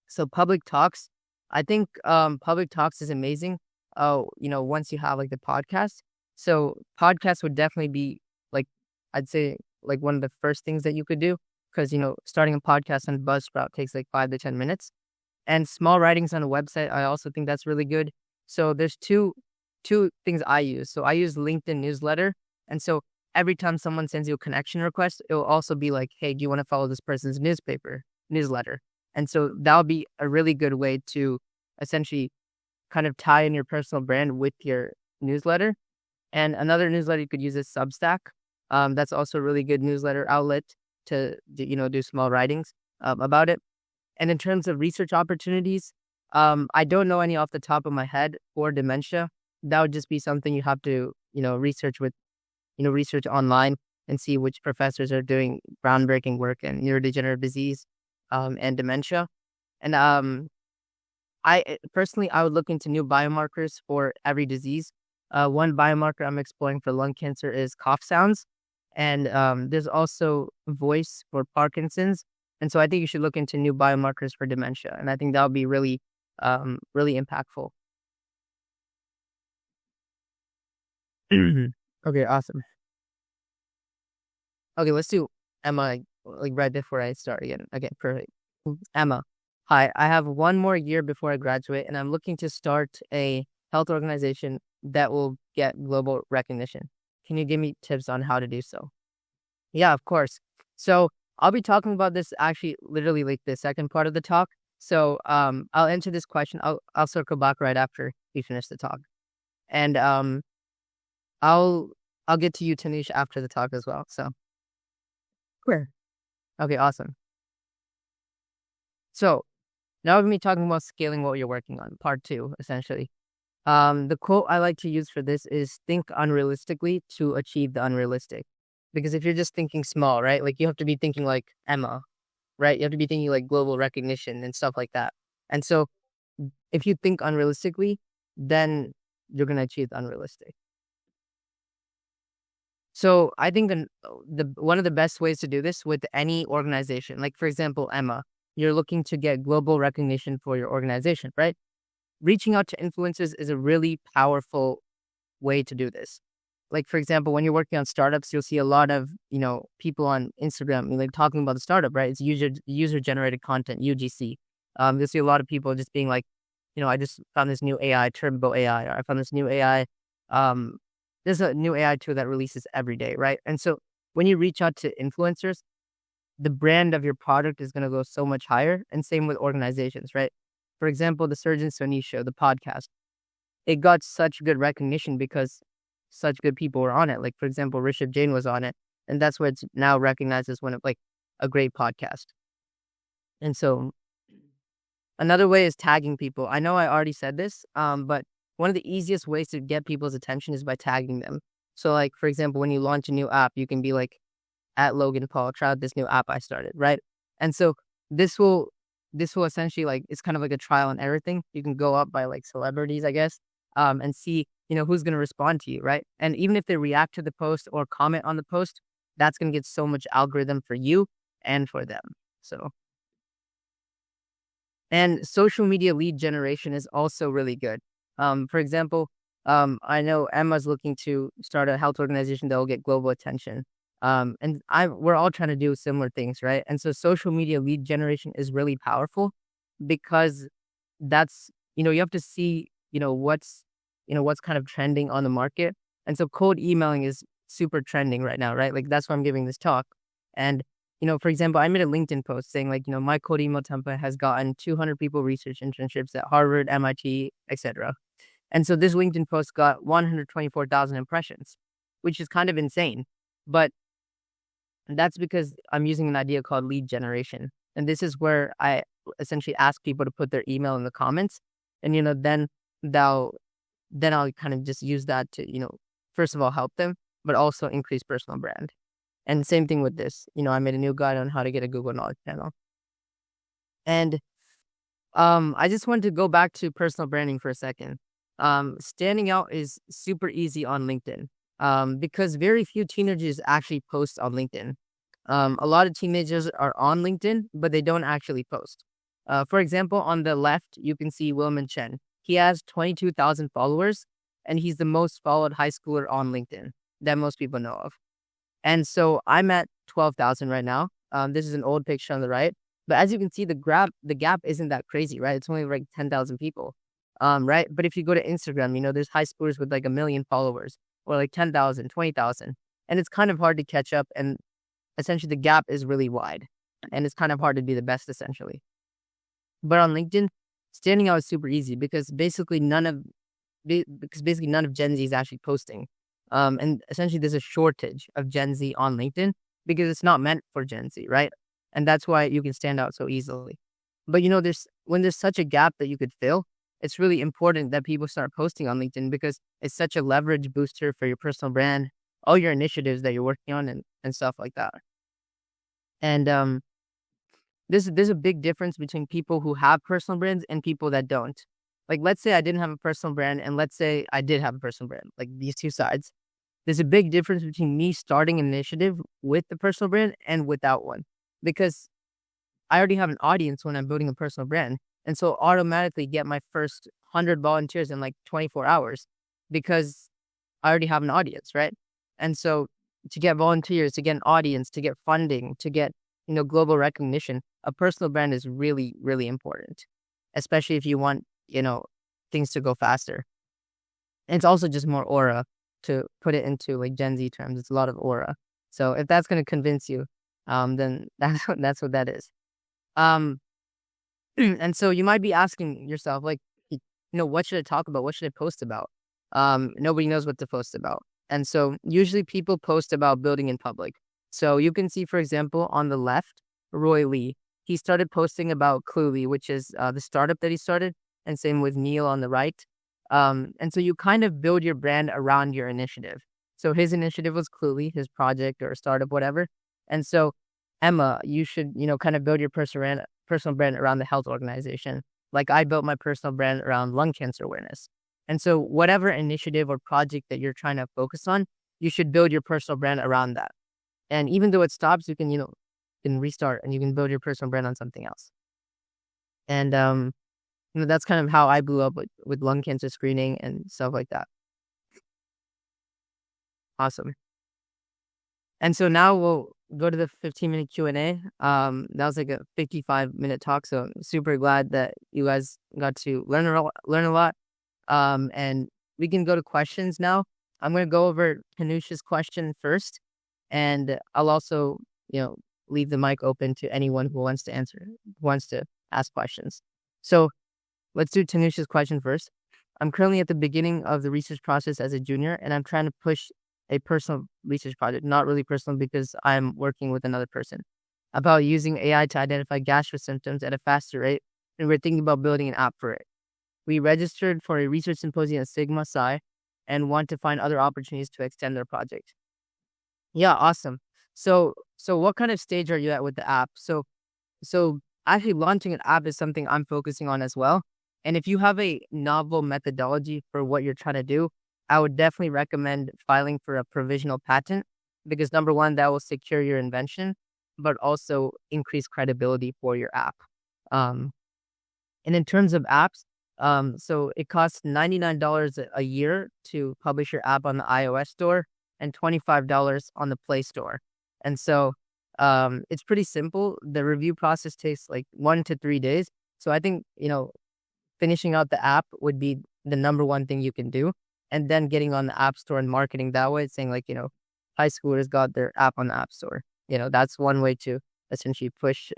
so public talks, I think public talks is amazing. Once you have like the podcast, so podcasts would definitely be like, I'd say, like one of the first things that you could do, because starting a podcast on Buzzsprout takes like 5 to 10 minutes, and small writings on a website, I also think that's really good. So there's two things I use. So I use LinkedIn newsletter. And so every time someone sends you a connection request, it will also be like, hey, do you want to follow this person's newsletter? And so that'll be a really good way to essentially kind of tie in your personal brand with your newsletter. And another newsletter you could use is Substack. That's also a really good newsletter outlet to do small writings about it. And in terms of research opportunities, I don't know any off the top of my head for dementia. That would just be something you have to, research online and see which professors are doing groundbreaking work in neurodegenerative disease and dementia. And I personally, I would look into new biomarkers for every disease. One biomarker I'm exploring for lung cancer is cough sounds. And there's also voice for Parkinson's. And so I think you should look into new biomarkers for dementia. And I think that would be really, really impactful. Okay, awesome. Okay, let's do Emma like right before I start again. Okay, perfect. Emma, hi. I have one more year before I graduate, and I'm looking to start a health organization that will get global recognition. Can you give me tips on how to do so? Yeah, of course. So I'll be talking about this actually literally like the second part of the talk. So I'll answer this question. I'll circle back right after we finish the talk. And I'll get to you, Tanish, after the talk as well. So sure. Okay, awesome. So now we're going to be talking about scaling what you're working on, part 2, essentially. The quote I like to use for this is think unrealistically to achieve the unrealistic. Because if you're just thinking small, right? Like you have to be thinking like Emma, right? You have to be thinking like global recognition and stuff like that. And so if you think unrealistically, then you're going to achieve the unrealistic. So I think the one of the best ways to do this with any organization, like for example, Emma, you're looking to get global recognition for your organization, right? Reaching out to influencers is a really powerful way to do this. Like for example, when you're working on startups, you'll see a lot of people on Instagram like talking about the startup, right? It's user generated content, UGC. You'll see a lot of people just being like, I just found this new AI, Turbo AI, or I found this new AI. There's a new AI tool that releases every day, right? And so when you reach out to influencers, the brand of your product is going to go so much higher. And same with organizations, right? For example, the Surgeon Soneesh show, the podcast, it got such good recognition because such good people were on it. Like, for example, Rishabh Jain was on it. And that's why it's now recognized as one of like a great podcast. And so another way is tagging people. I know I already said this, but one of the easiest ways to get people's attention is by tagging them. So like, for example, when you launch a new app, you can be like, at Logan Paul, try out this new app I started, right? And so this will essentially like, it's kind of like a trial and error thing. You can go up by like celebrities, I guess, and see, who's going to respond to you, right? And even if they react to the post or comment on the post, that's going to get so much algorithm for you and for them. So, and social media lead generation is also really good. For example, I know Emma's looking to start a health organization that will get global attention. And we're all trying to do similar things, right? And so social media lead generation is really powerful because that's, you have to see, what's kind of trending on the market. And so cold emailing is super trending right now, right? Like that's why I'm giving this talk. And, for example, I made a LinkedIn post saying like, my cold email template has gotten 200 people research internships at Harvard, MIT, etc. And so this LinkedIn post got 124,000 impressions, which is kind of insane. But that's because I'm using an idea called lead generation. And this is where I essentially ask people to put their email in the comments. And, then I'll kind of just use that to, first of all, help them, but also increase personal brand. And same thing with this. I made a new guide on how to get a Google Knowledge channel. And I just wanted to go back to personal branding for a second. Standing out is super easy on LinkedIn because very few teenagers actually post on LinkedIn. A lot of teenagers are on LinkedIn, but they don't actually post. For example, on the left, you can see Wilman Chen. He has 22,000 followers, and he's the most followed high schooler on LinkedIn that most people know of. And so I'm at 12,000 right now. This is an old picture on the right. But as you can see, the gap isn't that crazy, right? It's only like 10,000 people, right? But if you go to Instagram, there's high schoolers with like 1 million followers or like 10,000, 20,000. And it's kind of hard to catch up. And essentially the gap is really wide. And it's kind of hard to be the best, essentially. But on LinkedIn, standing out is super easy because basically none of Gen Z is actually posting. And essentially there's a shortage of Gen Z on LinkedIn because it's not meant for Gen Z, right? And that's why you can stand out so easily. But when there's such a gap that you could fill, it's really important that people start posting on LinkedIn because it's such a leverage booster for your personal brand, all your initiatives that you're working on and stuff like that. And there's a big difference between people who have personal brands and people that don't. Like, let's say I didn't have a personal brand and let's say I did have a personal brand, like these two sides. There's a big difference between me starting an initiative with the personal brand and without one because I already have an audience when I'm building a personal brand. And so automatically get my first 100 volunteers in like 24 hours because I already have an audience, right? And so to get volunteers, to get an audience, to get funding, to get, global recognition, a personal brand is really, really important, especially if you want, things to go faster. And it's also just more aura to put it into like Gen Z terms. It's a lot of aura. So if that's going to convince you, then that's what that is. And so you might be asking yourself, like, what should I talk about? What should I post about? Nobody knows what to post about. And so usually people post about building in public. So you can see, for example, on the left, Roy Lee, he started posting about Cluely, which is the startup that he started. And same with Neil on the right. And so you kind of build your brand around your initiative. So his initiative was Cluely, his project or startup, whatever. And so Emma, you should, kind of build your personal brand around the health organization. Like I built my personal brand around lung cancer awareness. And so whatever initiative or project that you're trying to focus on, you should build your personal brand around that. And even though it stops, you can restart and you can build your personal brand on something else. And, that's kind of how I blew up with lung cancer screening and stuff like that. Awesome. And so now we'll go to the 15-minute Q&A. That was like a 55-minute talk. So I'm super glad that you guys got to learn a lot. And we can go to questions now. I'm going to go over Tanush's question first. And I'll also, leave the mic open to anyone who wants to ask questions. So let's do Tanush's question first. I'm currently at the beginning of the research process as a junior, and I'm trying to push a personal research project, not really personal because I'm working with another person, about using AI to identify gastro symptoms at a faster rate, and we're thinking about building an app for it. We registered for a research symposium at Sigma Psi and want to find other opportunities to extend their project. Yeah, awesome. So what kind of stage are you at with the app? So actually launching an app is something I'm focusing on as well. And if you have a novel methodology for what you're trying to do, I would definitely recommend filing for a provisional patent because number one, that will secure your invention, but also increase credibility for your app. And in terms of apps, So it costs $99 a year to publish your app on the iOS store and $25 on the Play Store. And so it's pretty simple. The review process takes like 1 to 3 days. So I think, finishing out the app would be the number one thing you can do. And then getting on the App Store and marketing that way, saying like, high schoolers got their app on the App Store. That's one way to essentially push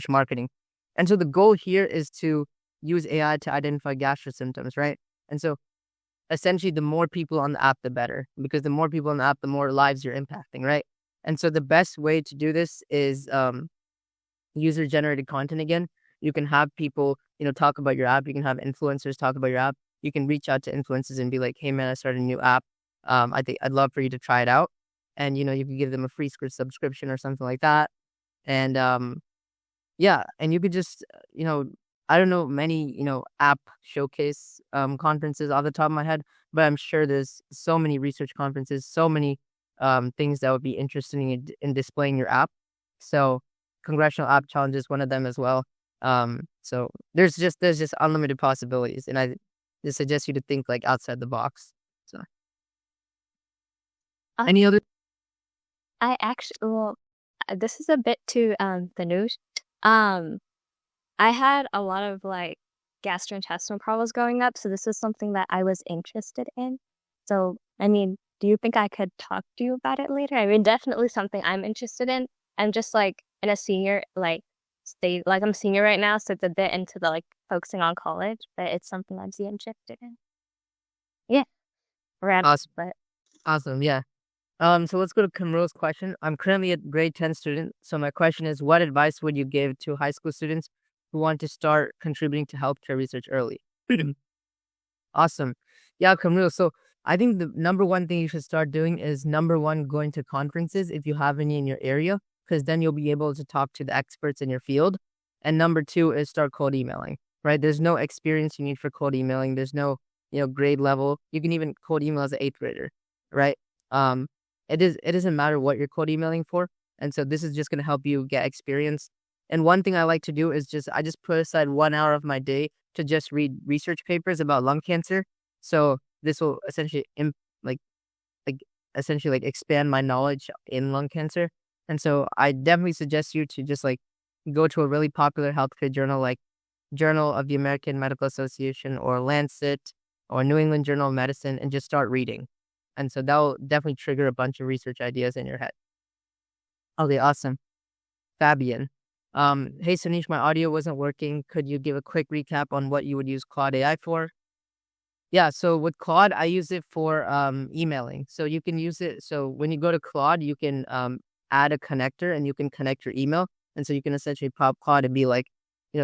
marketing. And so the goal here is to use AI to identify gastro symptoms, right? And so essentially the more people on the app, the better, because the more people on the app, the more lives you're impacting, right? And so the best way to do this is user generated content again. You can have people, talk about your app. You can have influencers talk about your app. You can reach out to influencers and be like, hey man, I started a new app. I think I'd love for you to try it out. And, you can give them a free subscription or something like that. And yeah, and you could just, I don't know many, app showcase conferences off the top of my head, but I'm sure there's so many research conferences, so many things that would be interesting in displaying your app. So Congressional App Challenge is one of them as well. So there's just unlimited possibilities, and I just suggest you to think like outside the box. So Uh, any other? I actually, well, this is a bit to the news. I had a lot of like gastrointestinal problems going up, so this is something that I was interested in. So, I mean, do you think I could talk to you about it later? I mean, definitely something I'm interested in. I'm just like in a senior state, like I'm senior right now, so it's a bit into the like focusing on college, but it's something I'm interested in. Yeah, random, Awesome. but Awesome. Yeah. So let's go to Kamrul's question. I'm currently a grade 10 student. So my question is, what advice would you give to high school students who want to start contributing to healthcare research early? Awesome. Yeah, Kamrul. So I think the number one thing you should start doing is number one, going to conferences if you have any in your area, because then you'll be able to talk to the experts in your field. And number two is start cold emailing, right? There's no experience you need for cold emailing. There's no, grade level. You can even cold email as an eighth grader, right? Um, it doesn't matter what you're cold emailing for. And so this is just going to help you get experience. And one thing I like to do is I just put aside 1 hour of my day to just read research papers about lung cancer. So this will essentially like like essentially like expand my knowledge in lung cancer. And so I definitely suggest you to just like go to a really popular healthcare journal like Journal of the American Medical Association or Lancet or New England Journal of Medicine and just start reading. And so that'll definitely trigger a bunch of research ideas in your head. Okay, awesome. Fabian. Hey Soneesh, my audio wasn't working. Could you give a quick recap on what you would use Claude AI for? Yeah, so with Claude, I use it for emailing. So you can use it. So when you go to Claude, you can add a connector and you can connect your email. And so you can essentially pop Claude and be like,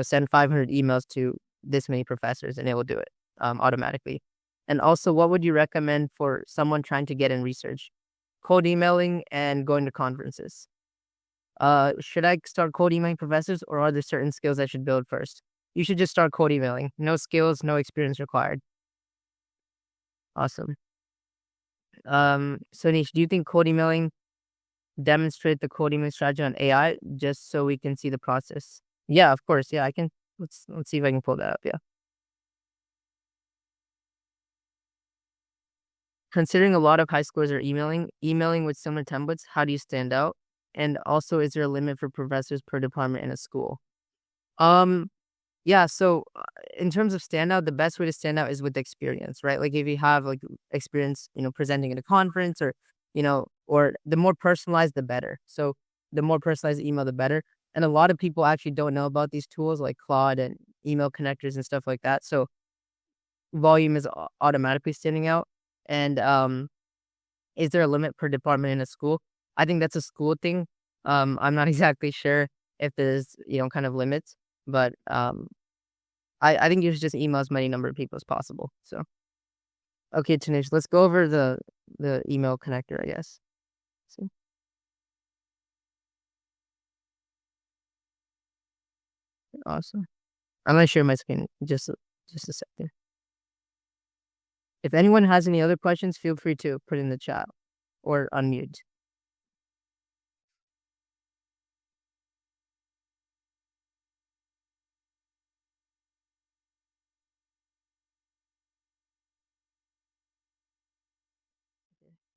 send 500 emails to this many professors and it will do it automatically. And also, what would you recommend for someone trying to get in research? Cold emailing and going to conferences. Should I start cold emailing professors or are there certain skills I should build first? You should just start cold emailing. No skills, no experience required. Awesome. Soneesh, do you think cold emailing demonstrate the cold emailing strategy on AI just so we can see the process? Yeah, of course. Yeah, I can. Let's see if I can pull that up. Yeah. Considering a lot of high schoolers are emailing with similar templates, how do you stand out? And also, is there a limit for professors per department in a school? Yeah, so in terms of standout, the best way to stand out is with experience, right? Like if you have like experience, presenting at a conference or the more personalized, the better. So the more personalized the email, the better. And a lot of people actually don't know about these tools like Claude and email connectors and stuff like that. So volume is automatically standing out. And is there a limit per department in a school? I think that's a school thing. I'm not exactly sure if there's, kind of limits, but I think you should just email as many number of people as possible. So, okay, Tanish, let's go over the email connector, I guess. So, awesome. I'm gonna share my screen just a second. If anyone has any other questions, feel free to put in the chat or unmute.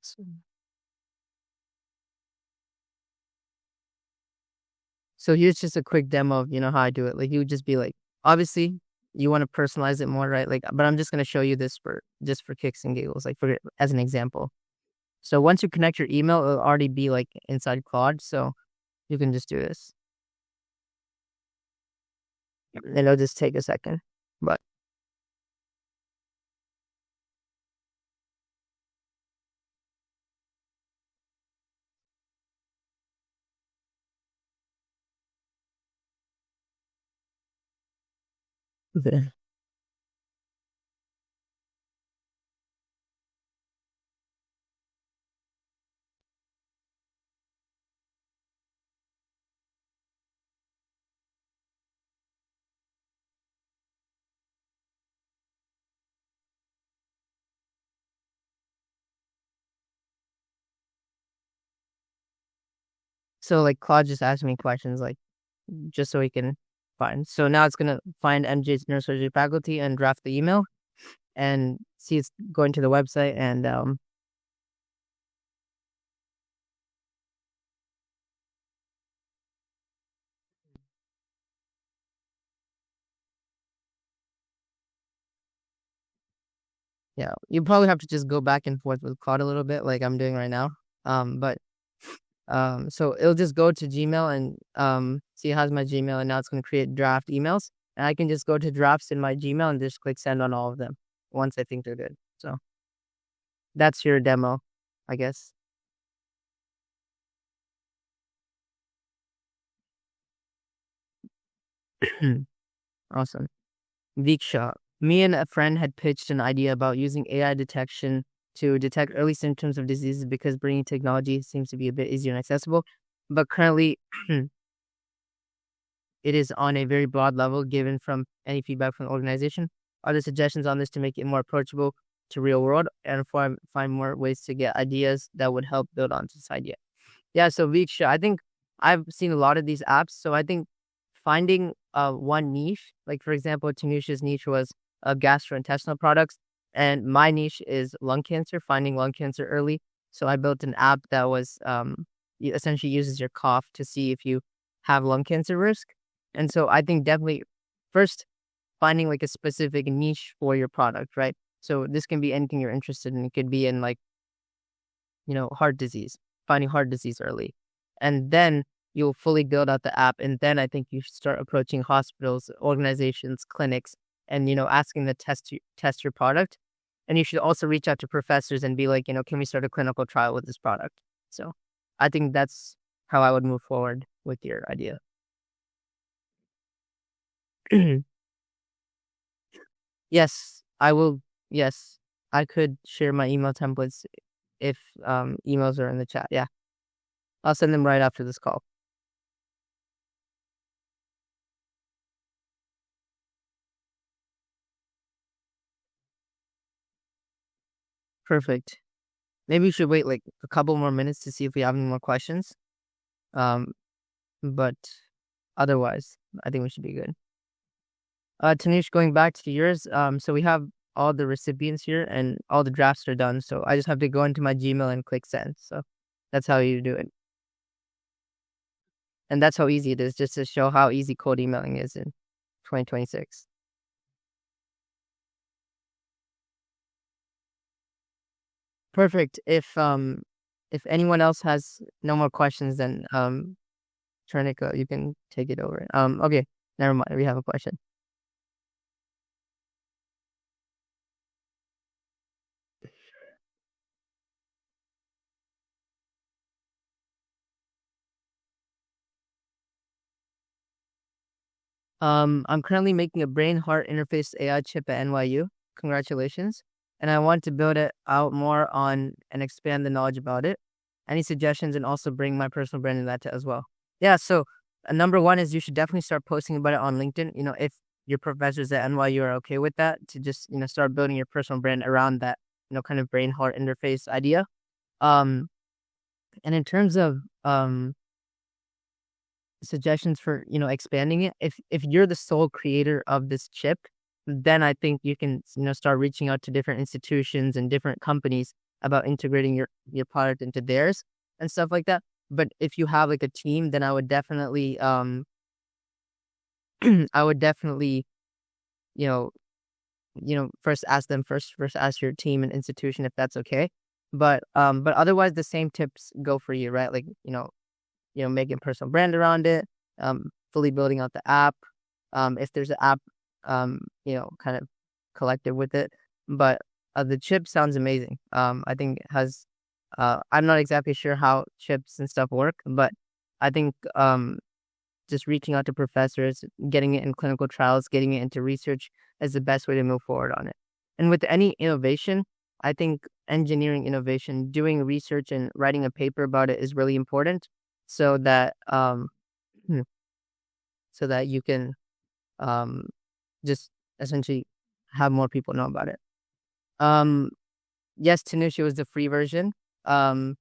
So here's just a quick demo of, how I do it. Like, you would just be like, obviously you want to personalize it more, right? Like, but I'm just going to show you this for just for kicks and giggles, like for as an example. So once you connect your email, it'll already be like inside Claude. So you can just do this. And it'll just take a second. But okay. So like Claude just asked me questions like just so he can find. So now it's gonna find MJ's neurosurgery faculty and draft the email and see it's going to the website and yeah, you probably have to just go back and forth with Claude a little bit like I'm doing right now. But so it'll just go to Gmail and see it has my Gmail and now it's gonna create draft emails. And I can just go to drafts in my Gmail and just click send on all of them once I think they're good. So that's your demo, I guess. Awesome. Viksha, me and a friend had pitched an idea about using AI detection to detect early symptoms of diseases because bringing technology seems to be a bit easier and accessible. But currently, it is on a very broad level given from any feedback from the organization. Are there suggestions on this to make it more approachable to real world and find more ways to get ideas that would help build onto this idea? Yeah, so Viksha, I think I've seen a lot of these apps. So I think finding one niche, like for example, Tanush's niche was gastrointestinal products, and my niche is lung cancer, finding lung cancer early. So I built an app that was essentially uses your cough to see if you have lung cancer risk. And so I think definitely first finding like a specific niche for your product, right? So this can be anything you're interested in. It could be in like, heart disease, finding heart disease early. And then you'll fully build out the app. And then I think you should start approaching hospitals, organizations, clinics, and, asking them to test your product. And you should also reach out to professors and be like, can we start a clinical trial with this product? So I think that's how I would move forward with your idea. Yes, I will. Yes, I could share my email templates if emails are in the chat. Yeah, I'll send them right after this call. Perfect. Maybe we should wait like a couple more minutes to see if we have any more questions. But otherwise, I think we should be good. Tanish, going back to yours, so we have all the recipients here and all the drafts are done. So I just have to go into my Gmail and click send. So that's how you do it. And that's how easy it is, just to show how easy cold emailing is in 2026. Perfect. If anyone else has no more questions, then Chernica, you can take it over. Okay, never mind. We have a question. I'm currently making a brain-heart interface AI chip at NYU. Congratulations. And I want to build it out more on and expand the knowledge about it. Any suggestions and also bring my personal brand in that as well. Yeah, so number one is you should definitely start posting about it on LinkedIn. If your professors at NYU are okay with that, to just, start building your personal brand around that, kind of brain-heart interface idea. And in terms of suggestions for expanding it, if you're the sole creator of this chip, then I think you can start reaching out to different institutions and different companies about integrating your product into theirs and stuff like that. But if you have like a team, then I would definitely I would definitely, you know, first ask them first ask your team and institution if that's okay. But otherwise the same tips go for you, right? Like, making personal brand around it, fully building out the app. If there's an app, kind of collective with it. But the chip sounds amazing. I think it has, I'm not exactly sure how chips and stuff work, but I think just reaching out to professors, getting it in clinical trials, getting it into research is the best way to move forward on it. And with any innovation, I think engineering innovation, doing research and writing a paper about it is really important so that hmm, so that you can um, just essentially have more people know about it. Um, yes, Tanushi was the free version. And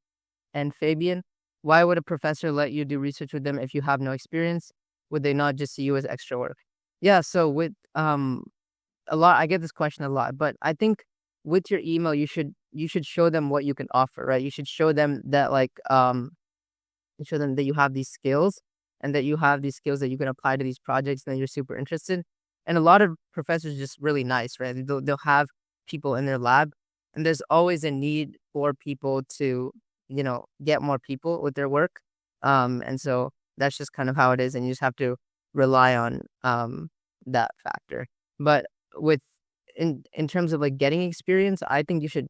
Fabian, why would a professor let you do research with them if you have no experience? Would they not just see you as extra work? Yeah, so with a lot, I get this question a lot, but I think with your email you should show them what you can offer, right? You should show them that show them that you have these skills and that you have these skills that you can apply to these projects and that you're super interested. And a lot of professors are just really nice, right? They'll have people in their lab, and there's always a need for people to, get more people with their work. And so that's just kind of how it is, and you just have to rely on that factor. But with in terms of like getting experience, I think you should,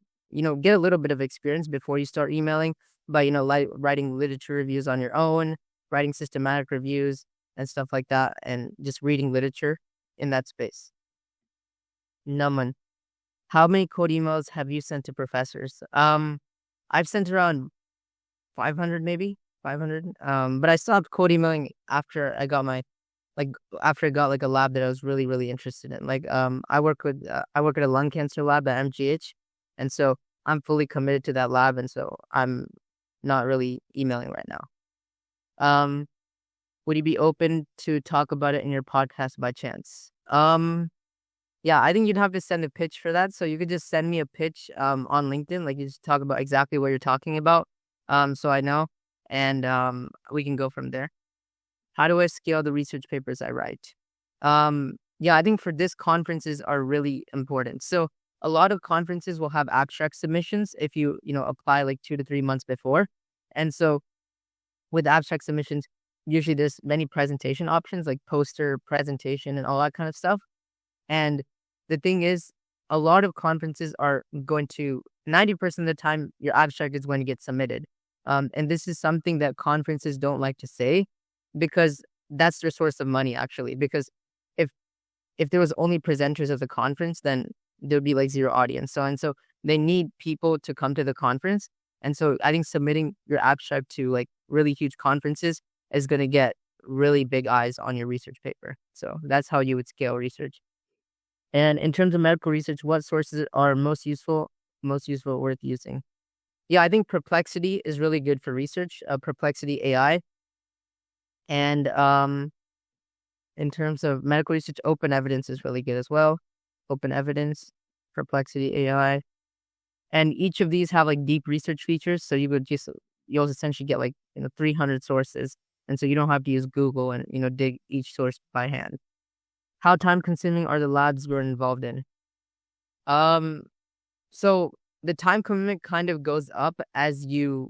get a little bit of experience before you start emailing by, like writing literature reviews on your own, writing systematic reviews and stuff like that, and just reading literature in that space. Naman, how many code emails have you sent to professors? I've sent around 500, maybe 500. But I stopped code emailing after I got like a lab that I was really, really interested in. Like, I work at a lung cancer lab at MGH, and so I'm fully committed to that lab, and so I'm not really emailing right now. Would you be open to talk about it in your podcast by chance? Yeah, I think you'd have to send a pitch for that. So you could just send me a pitch on LinkedIn, like you just talk about exactly what you're talking about. So I know, and we can go from there. How do I scale the research papers I write? Yeah, I think for this, conferences are really important. So a lot of conferences will have abstract submissions if you apply like 2 to 3 months before. And so with abstract submissions, usually there's many presentation options like poster, presentation, and all that kind of stuff. And the thing is, a lot of conferences are going to 90% of the time your abstract is going to get submitted. And this is something that conferences don't like to say, because that's their source of money, actually. Because if there was only presenters at the conference, then there'd be like zero audience. So they need people to come to the conference. And so I think submitting your abstract to like really huge conferences is going to get really big eyes on your research paper. So that's how you would scale research. And in terms of medical research, what sources are most useful worth using? Yeah, I think Perplexity is really good for research, Perplexity AI. And in terms of medical research, Open Evidence is really good as well. Open Evidence, Perplexity AI. And each of these have like deep research features. So you'll essentially get like 300 sources. And so you don't have to use Google and dig each source by hand. How time consuming are the labs we're involved in? So the time commitment kind of goes up as you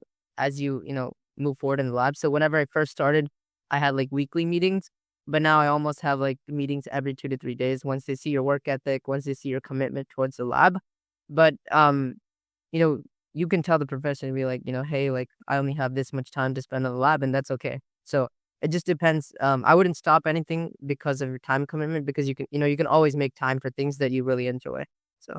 move forward in the lab. So whenever I first started, I had like weekly meetings, but now I almost have like meetings every 2 to 3 days once they see your work ethic, once they see your commitment towards the lab. But you can tell the professor and be like, hey, like I only have this much time to spend on the lab, and that's okay. So it just depends. I wouldn't stop anything because of your time commitment, because you can always make time for things that you really enjoy. So